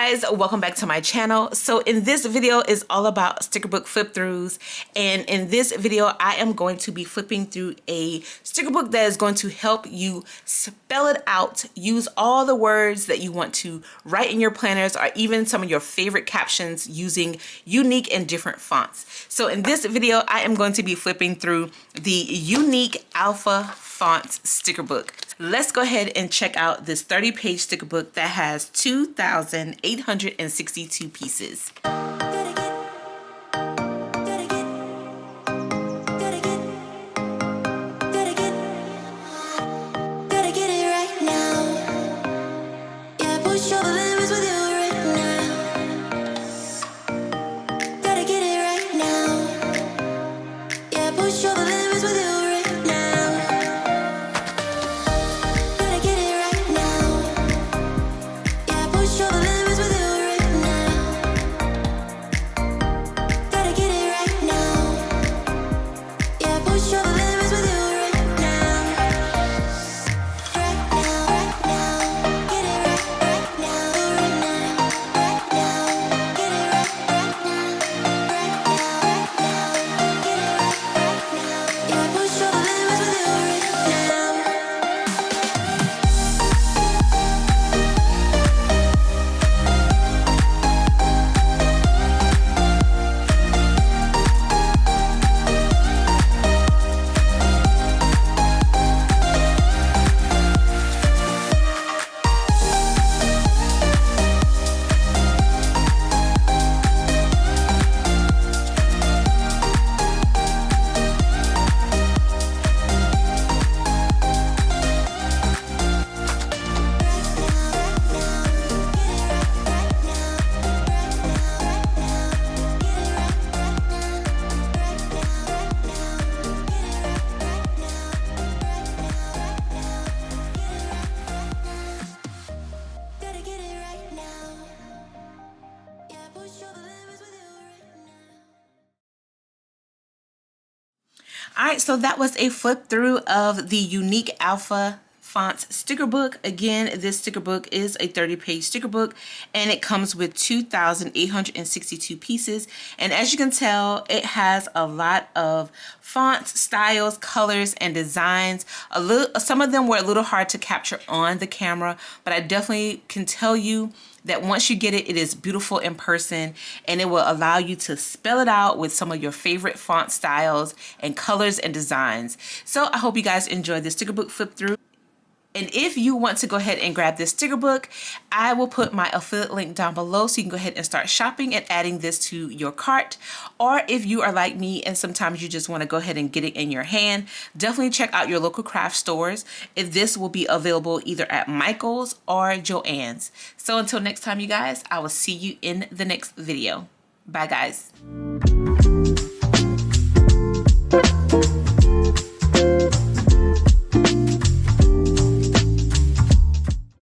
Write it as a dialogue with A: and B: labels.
A: guys, welcome back to my channel. So in this video is all about Stickerbook flip-throughs, and in this video I am going to be flipping through a sticker book that is going to help you spell it out, use all the words that you want to write in your planners or even some of your favorite captions using unique and different fonts. So in this video I am going to be flipping through the Unique Alpha Fonts sticker book. Let's go ahead and check out this 30-page sticker book that has 2,862 pieces. All right, so that was a flip through of the Unique Alpha Fonts sticker book. Again, this sticker book is a 30-page sticker book and it comes with 2,862 pieces. And as you can tell, it has a lot of fonts, styles, colors, and designs. Some of them were a little hard to capture on the camera, but I definitely can tell you that once you get it, it is beautiful in person, and it will allow you to spell it out with some of your favorite font styles and colors and designs. So I hope you guys enjoyed this sticker book flip through. And if you want to go ahead and grab this sticker book, I will put my affiliate link down below so you can go ahead and start shopping and adding this to your cart. Or if you are like me and sometimes you just want to go ahead and get it in your hand, definitely check out your local craft stores. If this will be available either at Michael's or Joann's. So until next time, you guys, I will see you in the next video. Bye, guys.